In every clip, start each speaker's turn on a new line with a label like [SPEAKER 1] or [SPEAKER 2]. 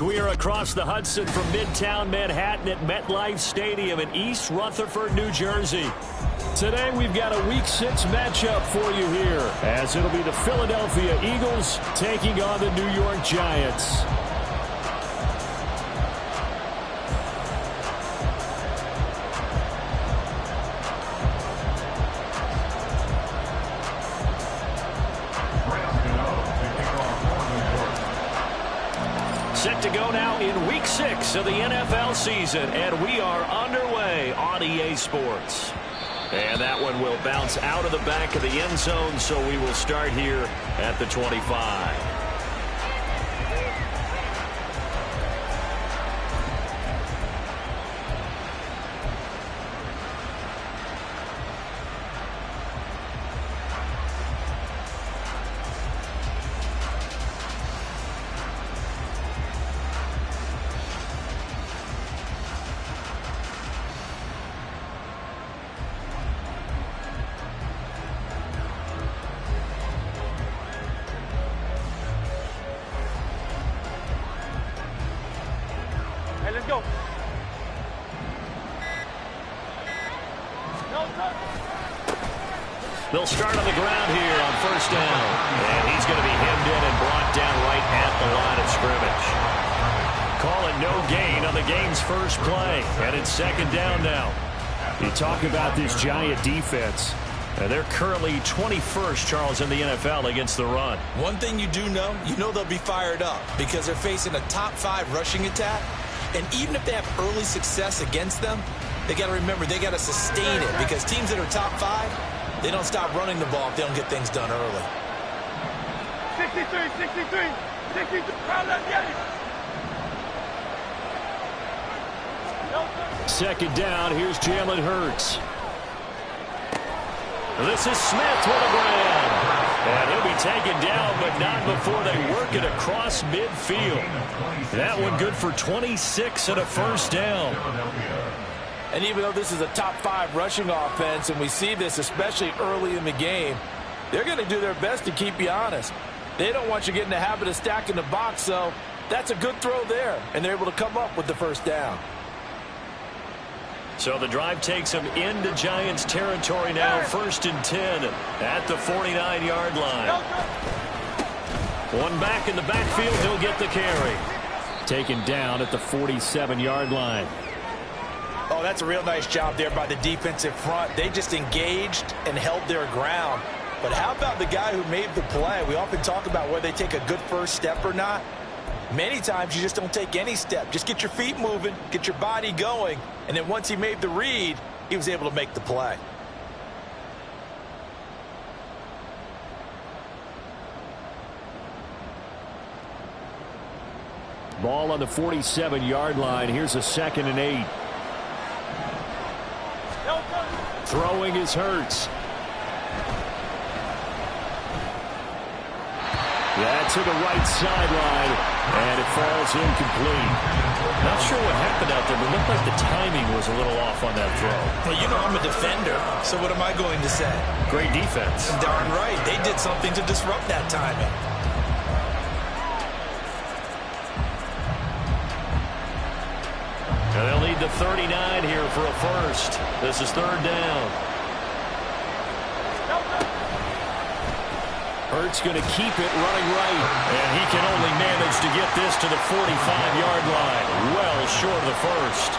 [SPEAKER 1] We are across the Hudson from Midtown Manhattan at MetLife Stadium in East Rutherford, New Jersey. Today we've got a Week 6 matchup for you here, as it'll be the Philadelphia Eagles taking on the New York Giants. Set to go now in Week 6 of the NFL season, and we are underway on EA Sports. And that one will bounce out of the back of the end zone, so we will start here at the 25.
[SPEAKER 2] Let's go.
[SPEAKER 1] They'll start on the ground here on first down. And he's going to be hemmed in and brought down right at the line of scrimmage. Call it no gain on the game's first play. And it's second down now. You talk about this Giant defense. They're currently 21st, Charles, in the NFL against the run.
[SPEAKER 3] One thing you do know, they'll be fired up because they're facing a top 5 rushing attack. And even if they have early success against them, they got to remember they got to sustain it because teams that are top 5, they don't stop running the ball if they don't get things done early.
[SPEAKER 2] 63, 63, 63. Let's get it.
[SPEAKER 1] Second down, here's Jalen Hurts. This is Smith with a grab. And he'll be taken down, but not before they work it across midfield. That one good for 26 and a first down.
[SPEAKER 4] And even though this is a top 5 rushing offense, and we see this especially early in the game, they're going to do their best to keep you honest. They don't want you getting the habit of stacking the box, so that's a good throw there. And they're able to come up with the first down.
[SPEAKER 1] So the drive takes them into Giants territory now, 1st and 10 at the 49-yard line. One back in the backfield, he'll get the carry. Taken down at the 47-yard line.
[SPEAKER 4] Oh, that's a real nice job there by the defensive front. They just engaged and held their ground. But how about the guy who made the play? We often talk about whether they take a good first step or not. Many times you just don't take any step. Just get your feet moving, get your body going, and then once he made the read, he was able to make the play.
[SPEAKER 1] Ball on the 47-yard line. Here's a 2nd and 8. Throwing is Hurts. Yeah, to the right sideline, and it falls incomplete. Not sure what happened out there, but it looked like the timing was a little off on that throw.
[SPEAKER 3] Well, I'm a defender, so what am I going to say?
[SPEAKER 1] Great defense.
[SPEAKER 3] Darn right. They did something to disrupt that timing.
[SPEAKER 1] And they'll need the 39 here for a first. This is 3rd down. Hurts going to keep it running right. And he can only manage to get this to the 45-yard line. Well short of the first.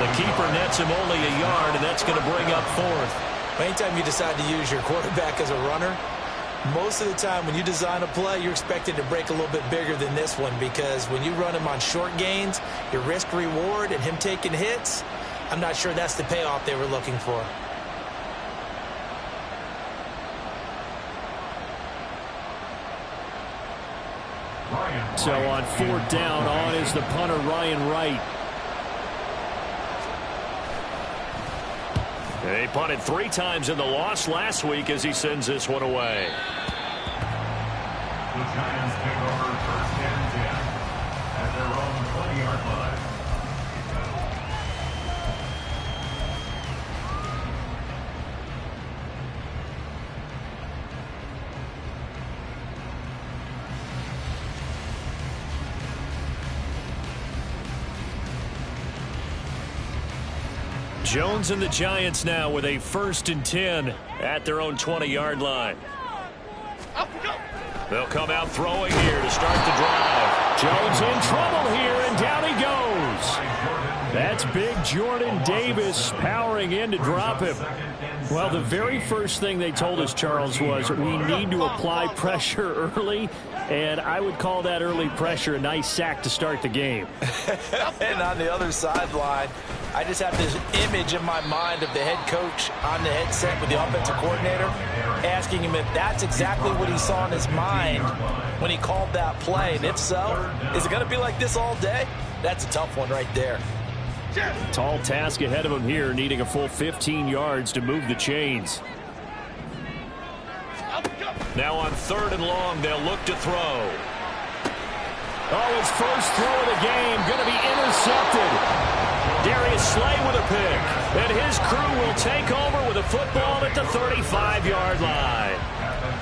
[SPEAKER 1] The keeper nets him only a yard, and that's going to bring up 4th.
[SPEAKER 3] Anytime you decide to use your quarterback as a runner, most of the time when you design a play, you're expected to break a little bit bigger than this one because when you run him on short gains, your risk-reward and him taking hits, I'm not sure that's the payoff they were looking for.
[SPEAKER 1] So on 4th down, on is the punter, Ryan Wright. They punted 3 times in the loss last week as he sends this one away.
[SPEAKER 5] The Giants take over 1st and 10 at their own 20-yard line.
[SPEAKER 1] Jones and the Giants now with a 1st and 10 at their own 20-yard line. They'll come out throwing here to start the drive. Jones in trouble here, and down he goes. That's big Jordan Davis powering in to drop him. Well, the very first thing they told us, Charles, was we need to apply pressure early, and I would call that early pressure a nice sack to start the game.
[SPEAKER 4] And on the other sideline, I just have this image in my mind of the head coach on the headset with the offensive coordinator asking him if that's exactly what he saw in his mind when he called that play. And if so, is it going to be like this all day? That's a tough one right there.
[SPEAKER 1] Tall task ahead of him here, needing a full 15 yards to move the chains. Now on 3rd and long, they'll look to throw. Oh, his first throw of the game going to be intercepted. Darius Slay with a pick. And his crew will take over with a football at the 35-yard line.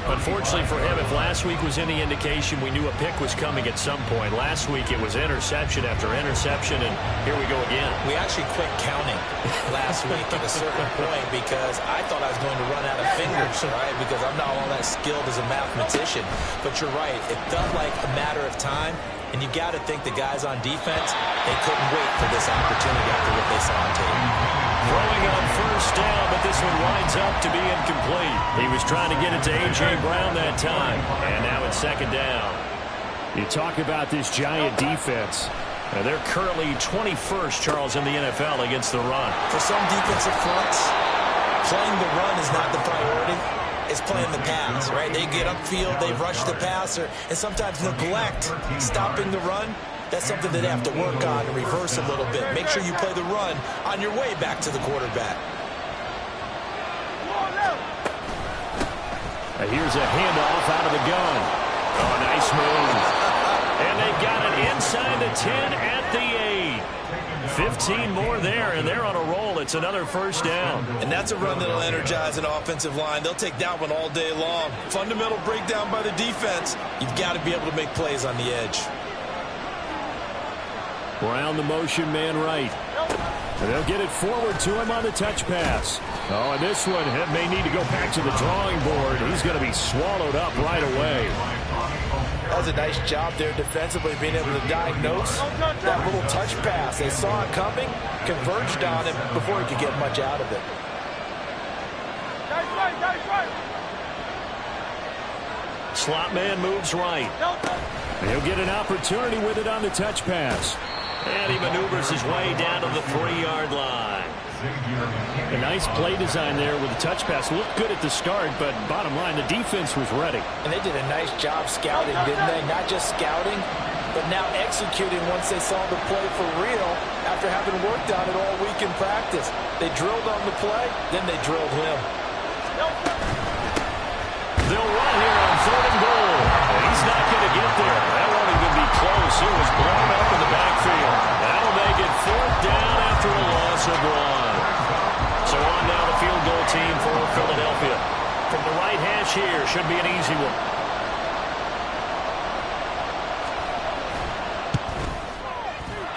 [SPEAKER 1] Unfortunately for him, if last week was any indication, we knew a pick was coming at some point. Last week it was interception after interception, and here we go again.
[SPEAKER 3] We actually quit counting last week at a certain point because I thought I was going to run out of fingers, right? Because I'm not all that skilled as a mathematician. But you're right. It felt like a matter of time, and you got to think the guys on defense, they couldn't wait for this opportunity after what they saw on tape.
[SPEAKER 1] Throwing on 1st down, but this one winds up to be incomplete. He was trying to get it to A.J. Brown that time, and now it's 2nd down. You talk about this Giant defense. They're currently 21st, Charles, in the NFL against the run.
[SPEAKER 3] For some defensive fronts, playing the run is not the priority. It's playing the pass, right? They get upfield, they rush the passer, and sometimes neglect stopping the run. That's something that they have to work on and reverse a little bit. Make sure you play the run on your way back to the quarterback.
[SPEAKER 1] Here's a handoff out of the gun. Oh, nice move. And they've got it inside the 10 at the 8. 15 more there, and they're on a roll. It's another 1st down.
[SPEAKER 3] And that's a run that'll energize an offensive line. They'll take that one all day long. Fundamental breakdown by the defense. You've got to be able to make plays on the edge.
[SPEAKER 1] Brown the motion man right. And they'll get it forward to him on the touch pass. Oh, and this one may need to go back to the drawing board. He's going to be swallowed up right away.
[SPEAKER 4] That was a nice job there defensively, being able to diagnose that little touch pass. They saw it coming, converged on him before he could get much out of it.
[SPEAKER 1] Slot man moves right. He'll get an opportunity with it on the touch pass. And he maneuvers his way down to the 3-yard line. A nice play design there with the touch pass. Looked good at the start, but bottom line, the defense was ready.
[SPEAKER 4] And they did a nice job scouting, didn't they? Not just scouting, but now executing once they saw the play for real after having worked on it all week in practice. They drilled on the play, then they drilled him.
[SPEAKER 1] They'll run here on 3rd and goal. And he's not going to get there. That won't even be close. It was blown up in the backfield. That'll make it 4th down after a loss of 1. So on now the field goal team for Philadelphia. From the right hash here, should be an easy one.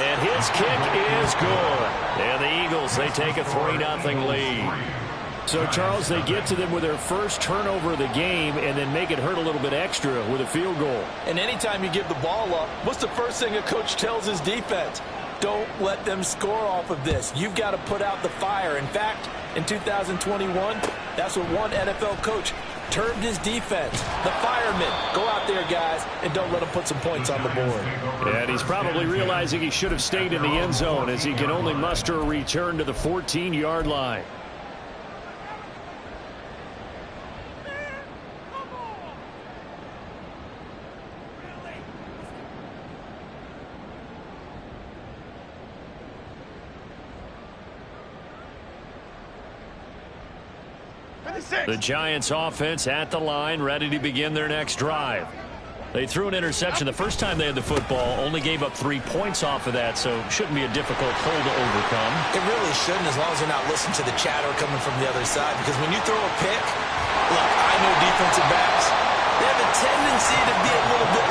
[SPEAKER 1] And his kick is good. And the Eagles, they take a 3-0 lead. So, Charles, they get to them with their first turnover of the game and then make it hurt a little bit extra with a field goal.
[SPEAKER 4] And anytime you give the ball up, what's the first thing a coach tells his defense? Don't let them score off of this. You've got to put out the fire. In fact, in 2021, that's what one NFL coach termed his defense. The firemen. Go out there, guys, and don't let them put some points on the board.
[SPEAKER 1] And he's probably realizing he should have stayed in the end zone as he can only muster a return to the 14-yard line. The Giants offense at the line, ready to begin their next drive. They threw an interception the first time they had the football, only gave up 3 points off of that, so shouldn't be a difficult hole to overcome.
[SPEAKER 3] It really shouldn't, as long as they're not listening to the chatter coming from the other side, because when you throw a pick, look, I know defensive backs, they have a tendency to be a little bit...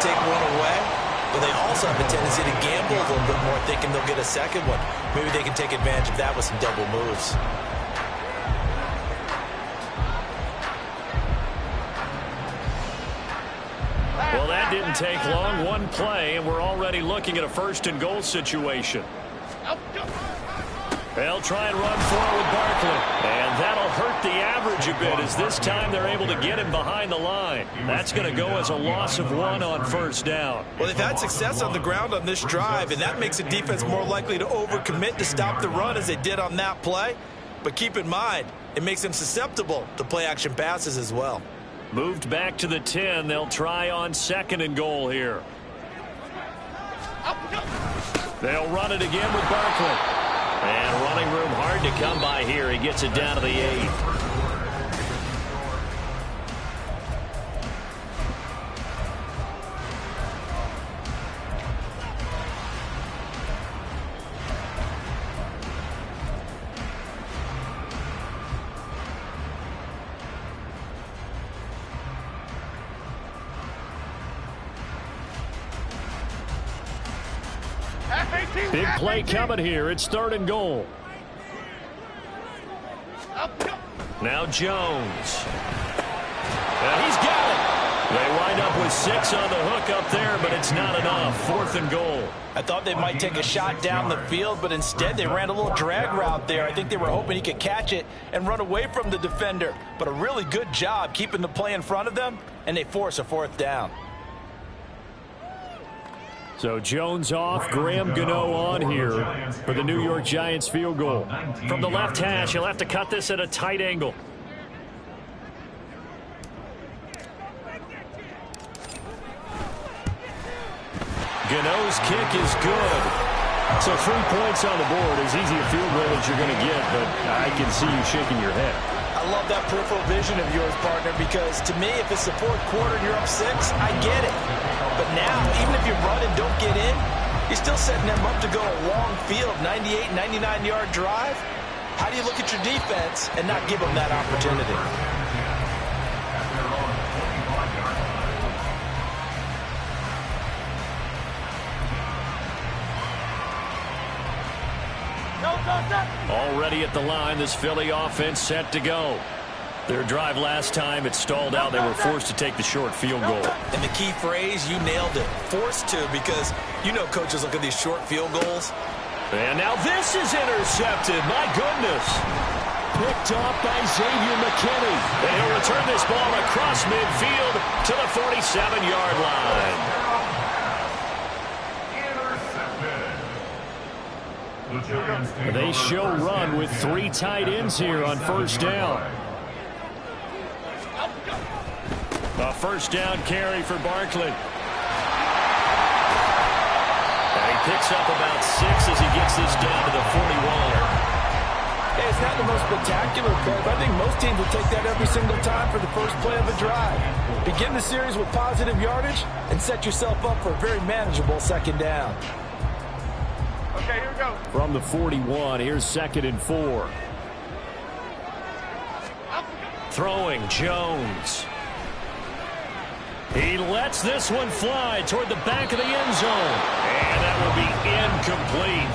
[SPEAKER 3] take one away, but they also have a tendency to gamble a little bit more, thinking they'll get a second one. Maybe they can take advantage of that with some double moves.
[SPEAKER 1] Well, that didn't take long. One play, and we're already looking at a first-and-goal situation. They'll try and run for it with Barkley. And that'll hurt the average a bit, as this time they're able to get him behind the line. That's going to go as a loss of 1 on first down.
[SPEAKER 3] Well, they've had success on the ground on this drive, and that makes the defense more likely to overcommit to stop the run as they did on that play. But keep in mind, it makes them susceptible to play-action passes as well.
[SPEAKER 1] Moved back to the 10. They'll try on second-and-goal here. They'll run it again with Barkley. And running room hard to come by here. He gets it down to the 8. Big play coming here. It's 3rd and goal. Now Jones. And he's got it. They wind up with 6 on the hook up there, but it's not enough. 4th and goal.
[SPEAKER 4] I thought they might take a shot down the field, but instead they ran a little drag route there. I think they were hoping he could catch it and run away from the defender. But a really good job keeping the play in front of them, and they force a 4th down.
[SPEAKER 1] So Jones off, Graham Gano on here for the New York Giants field goal. From the left hash, he'll have to cut this at a tight angle. Gano's kick is good. So 3 points on the board, as easy a field goal as you're going to get, but I can see you shaking your head.
[SPEAKER 4] I love that peripheral vision of yours, partner, because to me, if it's the 4th quarter and you're up 6, I get it. But now, even if you run and don't get in, you're still setting them up to go a long field, 98, 99-yard drive. How do you look at your defense and not give them that opportunity?
[SPEAKER 1] Already at the line, this Philly offense set to go. Their drive last time, it stalled out. They were forced to take the short field goal.
[SPEAKER 3] And the key phrase, you nailed it, forced to, because you know coaches look at these short field goals.
[SPEAKER 1] And now this is intercepted. My goodness. Picked off by Xavier McKinney. And he'll return this ball across midfield to the 47-yard line. They show run with 3 tight ends here on first down. A first down carry for Barkley. And he picks up about 6 as he gets this down to the 41.
[SPEAKER 4] Hey, it's not the most spectacular play, but I think most teams will take that every single time for the first play of a drive. Begin the series with positive yardage and set yourself up for a very manageable second down.
[SPEAKER 2] Okay, here we go.
[SPEAKER 1] From the 41, here's 2nd and 4. Throwing Jones. He lets this one fly toward the back of the end zone. And that will be incomplete.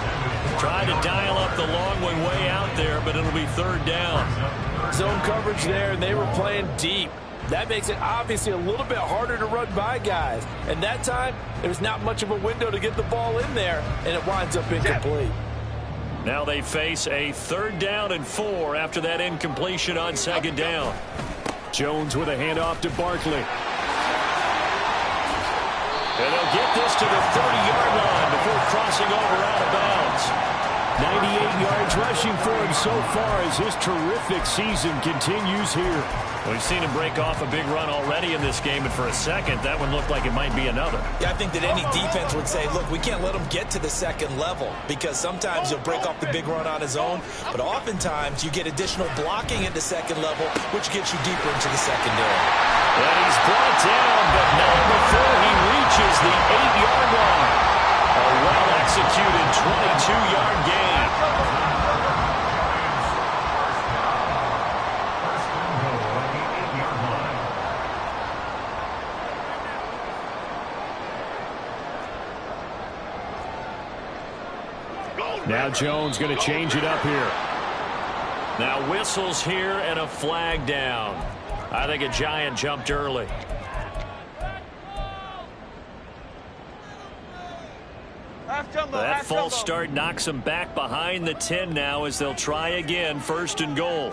[SPEAKER 1] Tried to dial up the long one way out there, but it'll be 3rd down.
[SPEAKER 4] Zone coverage there, and they were playing deep. That makes it obviously a little bit harder to run by guys. And that time, there's not much of a window to get the ball in there, and it winds up incomplete.
[SPEAKER 1] Now they face a 3rd down and 4 after that incompletion on 2nd down. Jones with a handoff to Barkley. And they'll get this to the 30-yard line before crossing over out of bounds. 98 yards rushing for him so far as his terrific season continues here. We've seen him break off a big run already in this game, and for a second, that one looked like it might be another.
[SPEAKER 3] Yeah, I think that any defense would say, look, we can't let him get to the 2nd level, because sometimes he'll break off the big run on his own, but oftentimes you get additional blocking at the 2nd level, which gets you deeper into the secondary.
[SPEAKER 1] And he's brought down, but not before he reaches the 8-yard line. A well-executed 22-yard gain. Now Jones going to change it up here. Now whistles here and a flag down. I think a Giant jumped early. That false start knocks them back behind the 10 now as they'll try again, 1st and goal.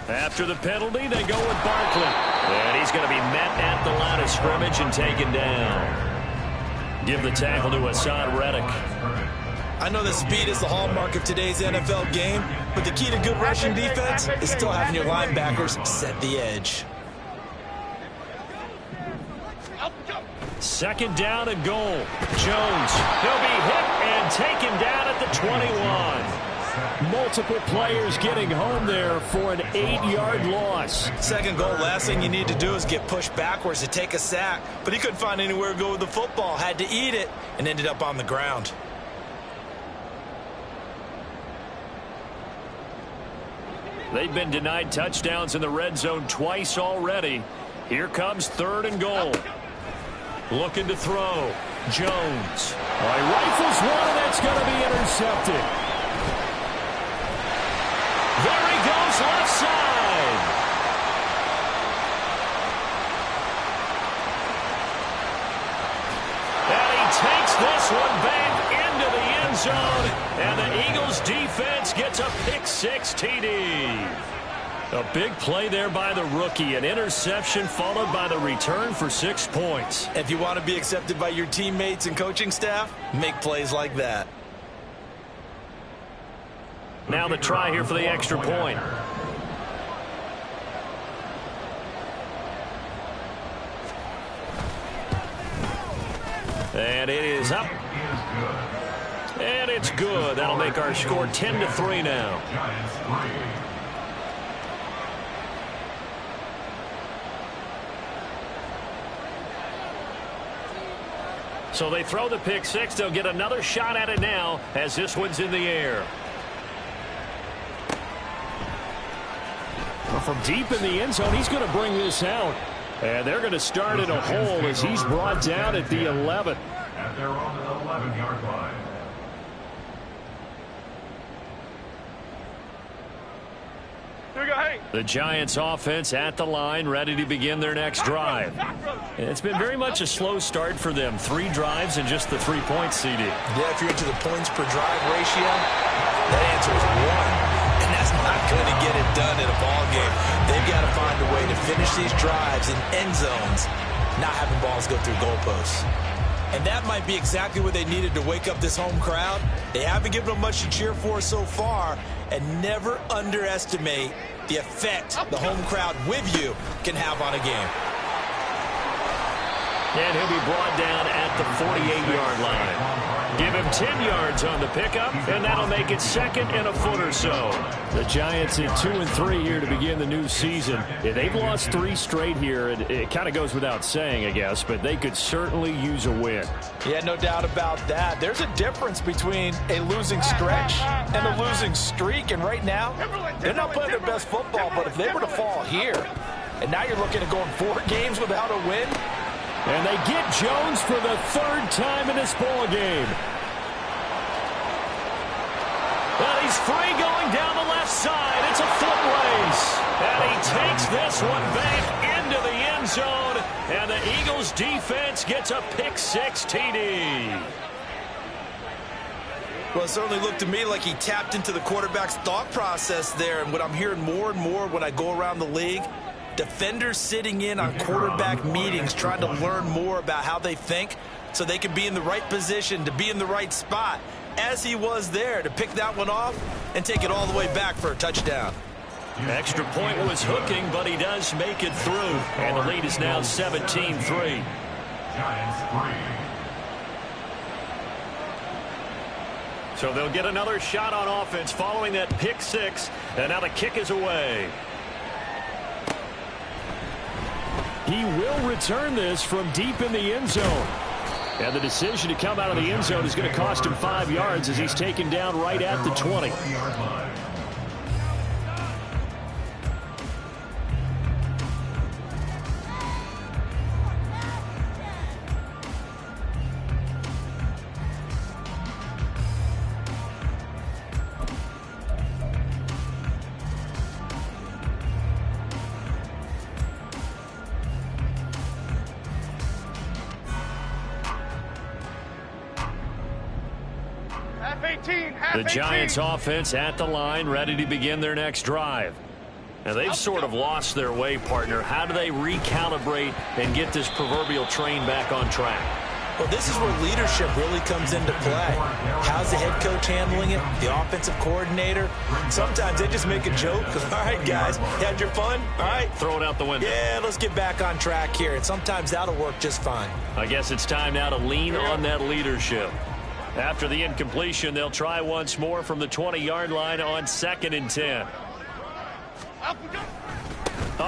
[SPEAKER 1] After the penalty, they go with Barkley. And he's going to be met at the line of scrimmage and taken down. Give the tackle to Hassan Reddick.
[SPEAKER 3] I know that speed is the hallmark of today's NFL game, but the key to good rushing defense is still having your linebackers set the edge.
[SPEAKER 1] 2nd down and goal. Jones, he'll be hit and taken down at the 21. Multiple players getting home there for an 8-yard loss.
[SPEAKER 3] 2nd goal, last thing you need to do is get pushed backwards to take a sack, but he couldn't find anywhere to go with the football, had to eat it, and ended up on the ground.
[SPEAKER 1] They've been denied touchdowns in the red zone twice already. Here comes 3rd and goal. Looking to throw. Jones. He rifles one, and that's going to be intercepted. There he goes, left side. And he takes this one back into the end zone. And the Eagles defense gets a pick-6 TD. A big play there by the rookie. An interception followed by the return for 6 points.
[SPEAKER 3] If you want to be accepted by your teammates and coaching staff, make plays like that.
[SPEAKER 1] Now the try here for the extra point. And it is up. And it's good. That'll make our score 10-3 now. So they throw the pick-6. They'll get another shot at it now as this one's in the air. Well, from deep in the end zone, he's going to bring this out. And they're going to start in a hole as he's brought down at the 11.
[SPEAKER 5] At their own 11-yard line.
[SPEAKER 1] The Giants offense at the line, ready to begin their next drive. It's been very much a slow start for them. 3 drives and just the 3 points, CD.
[SPEAKER 3] Yeah, if you're into the points per drive ratio, that answer is 1. And that's not going to get it done in a ball game. They've got to find a way to finish these drives in end zones, not having balls go through goalposts. And that might be exactly what they needed to wake up this home crowd. They haven't given them much to cheer for so far, and never underestimate the effect the home crowd with you can have on a game.
[SPEAKER 1] And he'll be brought down at the 48-yard line. Give him 10 yards on the pickup, and that'll make it 2nd and a foot or so. The Giants at 2-3 here to begin the new season. Yeah, they've lost 3 straight here. It kind of goes without saying, I guess, but they could certainly use a win.
[SPEAKER 3] Yeah, no doubt about that. There's a difference between a losing stretch and a losing streak, and right now, they're not playing their best football, but if they were to fall here, and now you're looking at going 4 games without a win.
[SPEAKER 1] And they get Jones for the 3rd time in this ball game. And he's free going down the left side. It's a foot race. And he takes this one back into the end zone. And the Eagles defense gets a pick-6 TD.
[SPEAKER 3] Well, it certainly looked to me like he tapped into the quarterback's thought process there. And what I'm hearing more and more when I go around the league, defenders sitting in on quarterback meetings trying to learn more about how they think so they can be in the right position to be in the right spot, as he was there to pick that one off and take it all the way back for a touchdown.
[SPEAKER 1] Extra point was hooking, but he does make it through. And the lead is now 17-3.
[SPEAKER 5] Giants 3.
[SPEAKER 1] So they'll get another shot on offense following that pick-6. And now the kick is away. He will return this from deep in the end zone. And the decision to come out of the end zone is going to cost him 5 yards as he's taken down right at the 20.
[SPEAKER 2] Half 18, half
[SPEAKER 1] The
[SPEAKER 2] 18.
[SPEAKER 1] Giants offense at the line, ready to begin their next drive. Now, they've sort of lost their way, partner. How do they recalibrate and get this proverbial train back on track?
[SPEAKER 3] Well, this is where leadership really comes into play. How's the head coach handling it? The offensive coordinator? Sometimes they just make a joke. All right, guys, had your fun? All right.
[SPEAKER 1] Throw it out the window.
[SPEAKER 3] Yeah, let's get back on track here. And sometimes that'll work just fine.
[SPEAKER 1] I guess it's time now to lean on that leadership. After the incompletion, they'll try once more from the 20-yard line on 2nd and 10. Up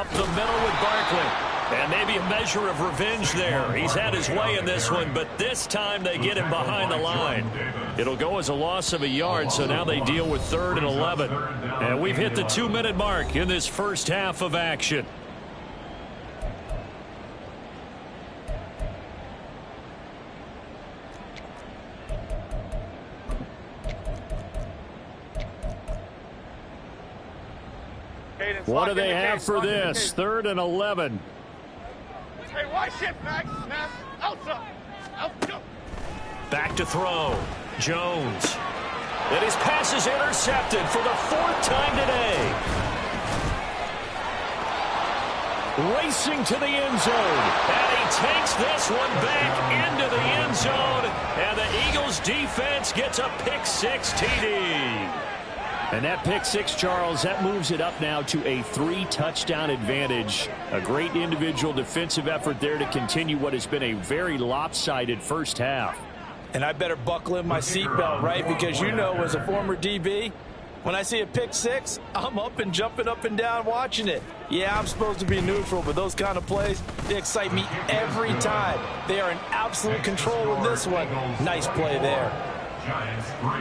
[SPEAKER 1] the middle with Barkley. And maybe a measure of revenge there. He's had his way in this one, but this time they get him behind the line. It'll go as a loss of a yard, so now they deal with 3rd and 11. And we've hit the 2-minute mark in this first half of action. What do they have for this? 3rd and 11.
[SPEAKER 2] Hey, why shift, Max? Max, outside.
[SPEAKER 1] Back to throw. Jones. And his pass is intercepted for the 4th time today. Racing to the end zone. And he takes this one back into the end zone. And the Eagles defense gets a pick-6 TD. And that pick-6, Charles, that moves it up now to a 3-touchdown advantage. A great individual defensive effort there to continue what has been a very lopsided first half.
[SPEAKER 3] And I better buckle in my seatbelt, right? Because you know, as a former DB, when I see a pick-6, I'm up and jumping up and down watching it. Yeah, I'm supposed to be neutral, but those kind of plays, they excite me every time. They are in absolute control of this one. Nice play there.
[SPEAKER 5] Giants 3.